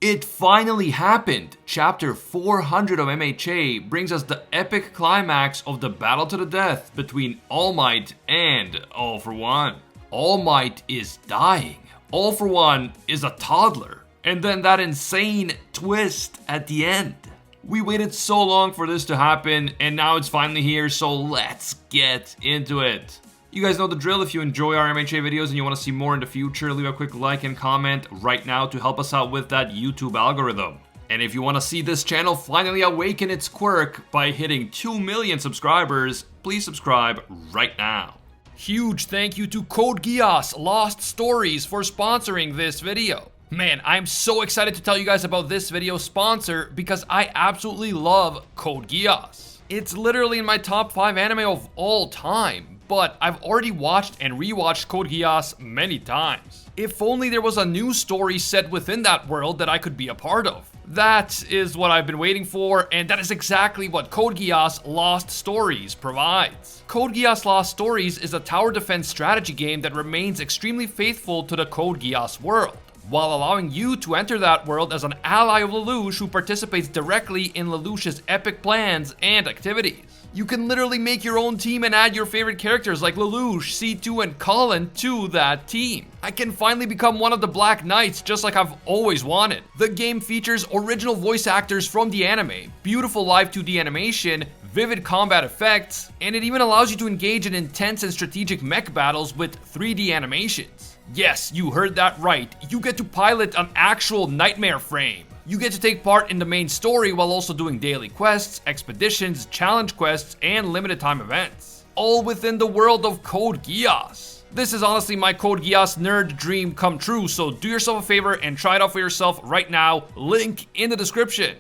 It finally happened! Chapter 400 of MHA brings us the epic climax of the battle to the death between All Might and All For One. All Might is dying. All For One is a toddler. And then that insane twist at the end. We waited so long for this to happen, and now it's finally here, so let's get into it. You guys know the drill. If you enjoy our MHA videos and you want to see more in the future, leave a quick like and comment right now to help us out with that YouTube algorithm. And if you want to see this channel finally awaken its quirk by hitting 2 million subscribers, please subscribe right now. Huge thank you to Code Geass Lost Stories for sponsoring this video. Man, I'm so excited to tell you guys about this video sponsor because I absolutely love Code Geass. It's literally in my top 5 anime of all time. But I've already watched and rewatched Code Geass many times. If only there was a new story set within that world that I could be a part of. That is what I've been waiting for, and that is exactly what Code Geass Lost Stories provides. Code Geass Lost Stories is a tower defense strategy game that remains extremely faithful to the Code Geass world, while allowing you to enter that world as an ally of Lelouch who participates directly in Lelouch's epic plans and activities. You can literally make your own team and add your favorite characters like Lelouch, C2, and Cullen to that team. I can finally become one of the Black Knights just like I've always wanted. The game features original voice actors from the anime, beautiful live 2D animation, vivid combat effects, and it even allows you to engage in intense and strategic mech battles with 3D animations. Yes, you heard that right. You get to pilot an actual nightmare frame. You get to take part in the main story while also doing daily quests, expeditions, challenge quests, and limited time events. All within the world of Code Geass. This is honestly my Code Geass nerd dream come true, so do yourself a favor and try it out for yourself right now. Link in the description.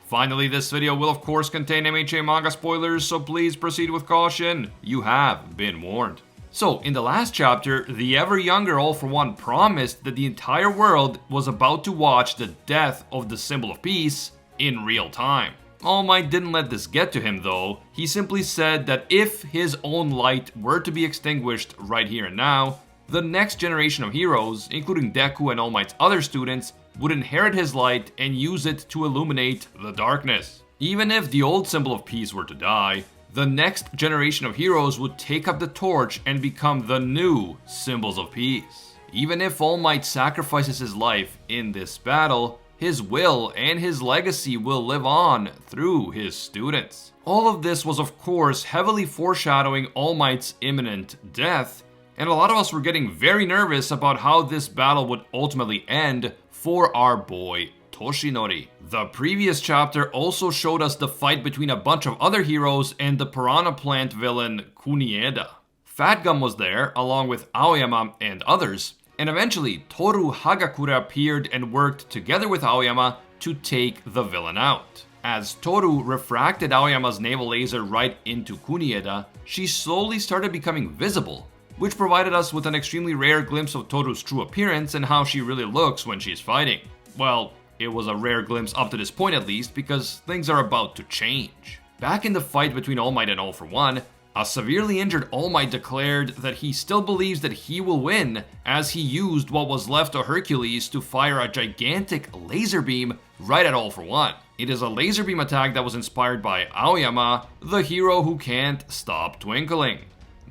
Finally, this video will of course contain MHA manga spoilers, so please proceed with caution. You have been warned. So, in the last chapter, the ever-younger All For One promised that the entire world was about to watch the death of the Symbol of Peace in real time. All Might didn't let this get to him though. He simply said that if his own light were to be extinguished right here and now, the next generation of heroes, including Deku and All Might's other students, would inherit his light and use it to illuminate the darkness. Even if the old Symbol of Peace were to die, the next generation of heroes would take up the torch and become the new Symbols of Peace. Even if All Might sacrifices his life in this battle, his will and his legacy will live on through his students. All of this was of course heavily foreshadowing All Might's imminent death, and a lot of us were getting very nervous about how this battle would ultimately end for our boy Toshinori. The previous chapter also showed us the fight between a bunch of other heroes and the Piranha Plant villain Kunieda. Fat Gum was there, along with Aoyama and others, and eventually Toru Hagakure appeared and worked together with Aoyama to take the villain out. As Toru refracted Aoyama's naval laser right into Kunieda, she slowly started becoming visible, which provided us with an extremely rare glimpse of Toru's true appearance and how she really looks when she's fighting. Well, it was a rare glimpse up to this point at least, because things are about to change. Back in the fight between All Might and All For One, a severely injured All Might declared that he still believes that he will win, as he used what was left of Hercules to fire a gigantic laser beam right at All For One. It is a laser beam attack that was inspired by Aoyama, the hero who can't stop twinkling.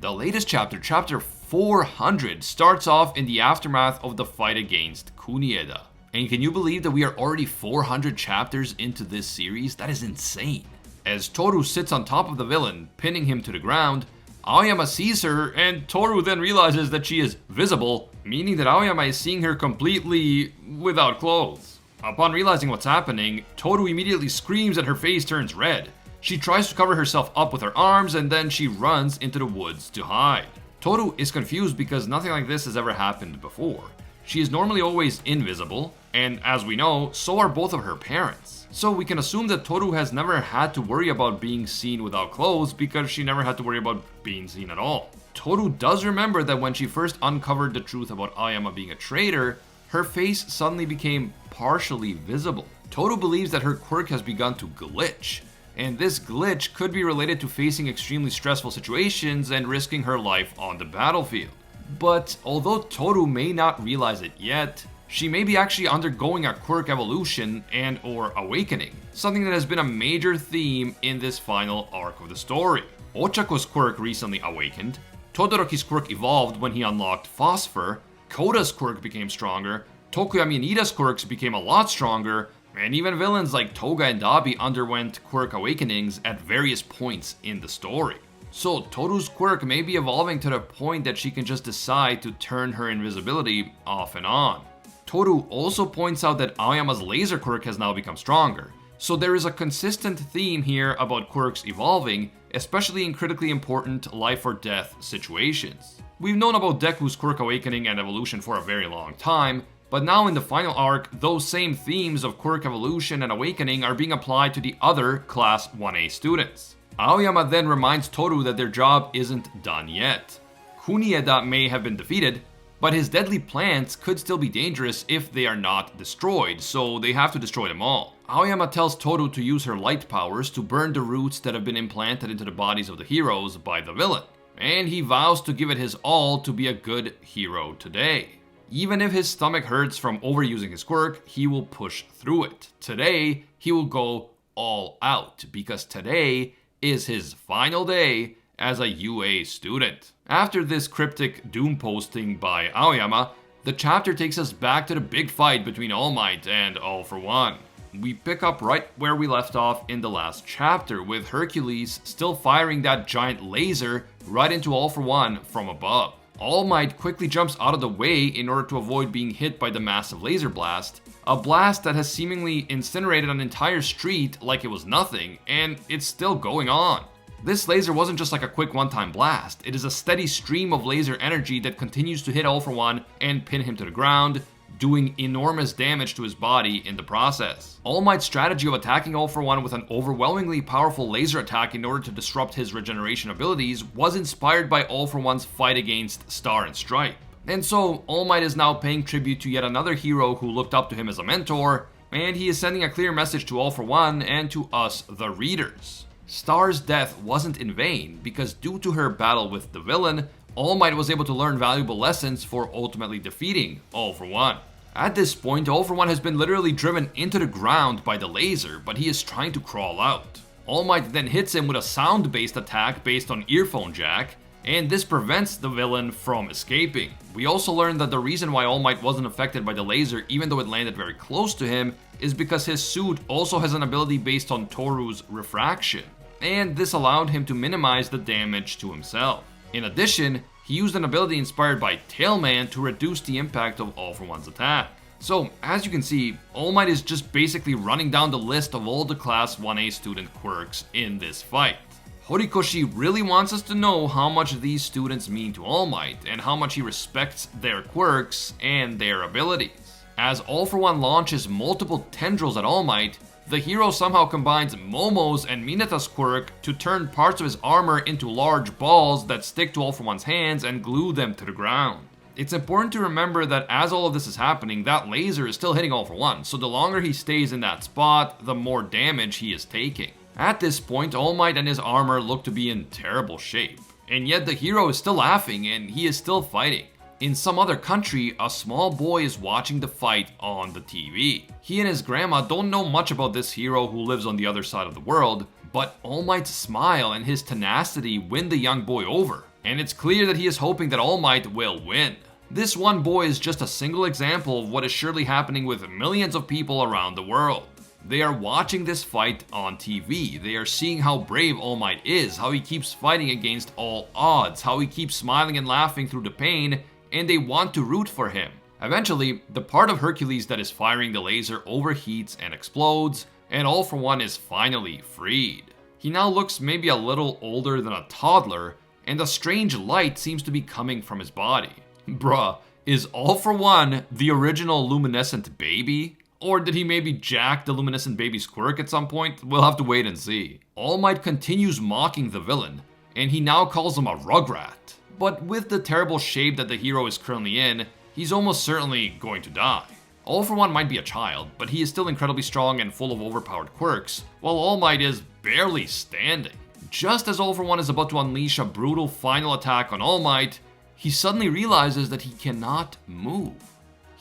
The latest chapter, chapter 400, starts off in the aftermath of the fight against Kunieda. And can you believe that we are already 400 chapters into this series? That is insane. As Toru sits on top of the villain, pinning him to the ground, Aoyama sees her, and Toru then realizes that she is visible, meaning that Aoyama is seeing her completely without clothes. Upon realizing what's happening, Toru immediately screams and her face turns red. She tries to cover herself up with her arms, and then she runs into the woods to hide. Toru is confused because nothing like this has ever happened before. She is normally always invisible, and as we know, so are both of her parents. So we can assume that Toru has never had to worry about being seen without clothes because she never had to worry about being seen at all. Toru does remember that when she first uncovered the truth about Aoyama being a traitor, her face suddenly became partially visible. Toru believes that her quirk has begun to glitch, and this glitch could be related to facing extremely stressful situations and risking her life on the battlefield. But although Toru may not realize it yet, she may be actually undergoing a quirk evolution and or awakening, something that has been a major theme in this final arc of the story. Ochako's quirk recently awakened, Todoroki's quirk evolved when he unlocked Phosphor, Koda's quirk became stronger, Tokoyami and Iida's quirks became a lot stronger, and even villains like Toga and Dabi underwent quirk awakenings at various points in the story. So Toru's quirk may be evolving to the point that she can just decide to turn her invisibility off and on. Toru also points out that Aoyama's laser quirk has now become stronger, so there is a consistent theme here about quirks evolving, especially in critically important life or death situations. We've known about Deku's quirk awakening and evolution for a very long time, but now in the final arc, those same themes of quirk evolution and awakening are being applied to the other Class 1A students. Aoyama then reminds Toru that their job isn't done yet. Kunieda may have been defeated, but his deadly plants could still be dangerous if they are not destroyed, so they have to destroy them all. Aoyama tells Toru to use her light powers to burn the roots that have been implanted into the bodies of the heroes by the villain, and he vows to give it his all to be a good hero today. Even if his stomach hurts from overusing his quirk, he will push through it. Today, he will go all out, because today is his final day as a UA student. After this cryptic doom posting by Aoyama, the chapter takes us back to the big fight between All Might and All For One. We pick up right where we left off in the last chapter, with Hercules still firing that giant laser right into All For One from above. All Might quickly jumps out of the way in order to avoid being hit by the massive laser blast, a blast that has seemingly incinerated an entire street like it was nothing, and it's still going on. This laser wasn't just like a quick one-time blast, it is a steady stream of laser energy that continues to hit All For One and pin him to the ground, doing enormous damage to his body in the process. All Might's strategy of attacking All For One with an overwhelmingly powerful laser attack in order to disrupt his regeneration abilities was inspired by All For One's fight against Star and Stripe. And so, All Might is now paying tribute to yet another hero who looked up to him as a mentor, and he is sending a clear message to All For One and to us, the readers. Star's death wasn't in vain, because due to her battle with the villain, All Might was able to learn valuable lessons for ultimately defeating All For One. At this point, All For One has been literally driven into the ground by the laser, but he is trying to crawl out. All Might then hits him with a sound-based attack based on earphone jack, and this prevents the villain from escaping. We also learned that the reason why All Might wasn't affected by the laser, even though it landed very close to him, is because his suit also has an ability based on Toru's refraction, and this allowed him to minimize the damage to himself. In addition, he used an ability inspired by Tailman to reduce the impact of All For One's attack. So, as you can see, All Might is just basically running down the list of all the Class 1A student quirks in this fight. Horikoshi really wants us to know how much these students mean to All Might, and how much he respects their quirks and their abilities. As All For One launches multiple tendrils at All Might, the hero somehow combines Momo's and Mineta's quirk to turn parts of his armor into large balls that stick to All For One's hands and glue them to the ground. It's important to remember that as all of this is happening, that laser is still hitting All For One, so the longer he stays in that spot, the more damage he is taking. At this point, All Might and his armor look to be in terrible shape, and yet the hero is still laughing and he is still fighting. In some other country, a small boy is watching the fight on the TV. He and his grandma don't know much about this hero who lives on the other side of the world, but All Might's smile and his tenacity win the young boy over, and it's clear that he is hoping that All Might will win. This one boy is just a single example of what is surely happening with millions of people around the world. They are watching this fight on TV. They are seeing how brave All Might is, how he keeps fighting against all odds, how he keeps smiling and laughing through the pain, and they want to root for him. Eventually, the part of Hercules that is firing the laser overheats and explodes, and All For One is finally freed. He now looks maybe a little older than a toddler, and a strange light seems to be coming from his body. Bruh, is All For One the original luminescent baby? Or did he maybe jack the luminescent baby's quirk at some point? We'll have to wait and see. All Might continues mocking the villain, and he now calls him a rugrat. But with the terrible shape that the hero is currently in, he's almost certainly going to die. All For One might be a child, but he is still incredibly strong and full of overpowered quirks, while All Might is barely standing. Just as All For One is about to unleash a brutal final attack on All Might, he suddenly realizes that he cannot move.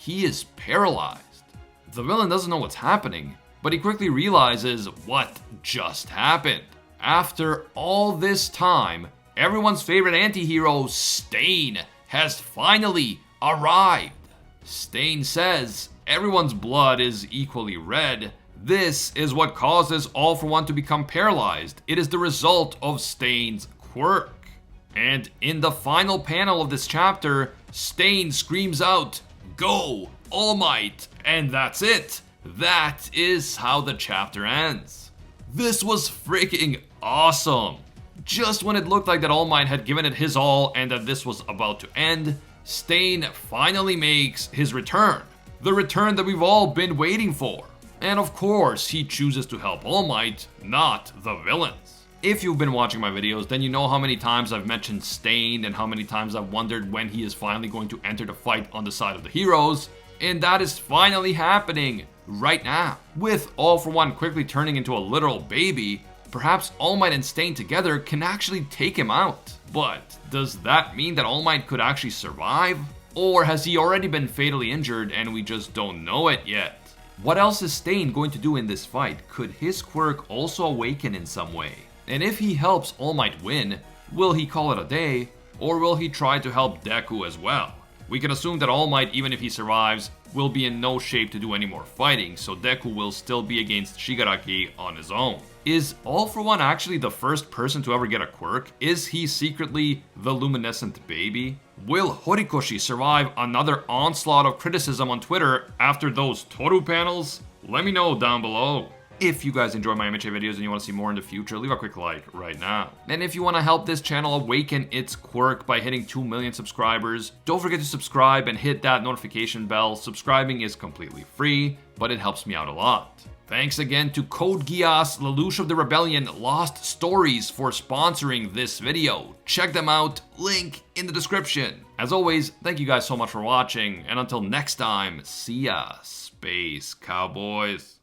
he is paralyzed. The villain doesn't know what's happening, but he quickly realizes what just happened. After all this time, everyone's favorite anti-hero, Stain, has finally arrived. Stain says everyone's blood is equally red. This is what causes All for One to become paralyzed. It is the result of Stain's quirk. And in the final panel of this chapter, Stain screams out, "Go, All Might," and that's it. That is how the chapter ends. This was freaking awesome. Just when it looked like that All Might had given it his all and that this was about to end, Stain finally makes his return. The return that we've all been waiting for. And of course, he chooses to help All Might, not the villains. If you've been watching my videos, then you know how many times I've mentioned Stain and how many times I've wondered when he is finally going to enter the fight on the side of the heroes. And that is finally happening right now. With All for One quickly turning into a literal baby, perhaps All Might and Stain together can actually take him out. But does that mean that All Might could actually survive? Or has he already been fatally injured and we just don't know it yet? What else is Stain going to do in this fight? Could his quirk also awaken in some way? And if he helps All Might win, will he call it a day? Or will he try to help Deku as well? We can assume that All Might, even if he survives, will be in no shape to do any more fighting, so Deku will still be against Shigaraki on his own. Is All for One actually the first person to ever get a quirk? Is he secretly the luminescent baby? Will Horikoshi survive another onslaught of criticism on Twitter after those Toru panels? Let me know down below. If you guys enjoy my MHA videos and you want to see more in the future, leave a quick like right now. And if you want to help this channel awaken its quirk by hitting 2 million subscribers, don't forget to subscribe and hit that notification bell. Subscribing is completely free, but it helps me out a lot. Thanks again to Code Geass, Lelouch of the Rebellion, Lost Stories for sponsoring this video. Check them out, link in the description. As always, thank you guys so much for watching, and until next time, see ya, Space Cowboys.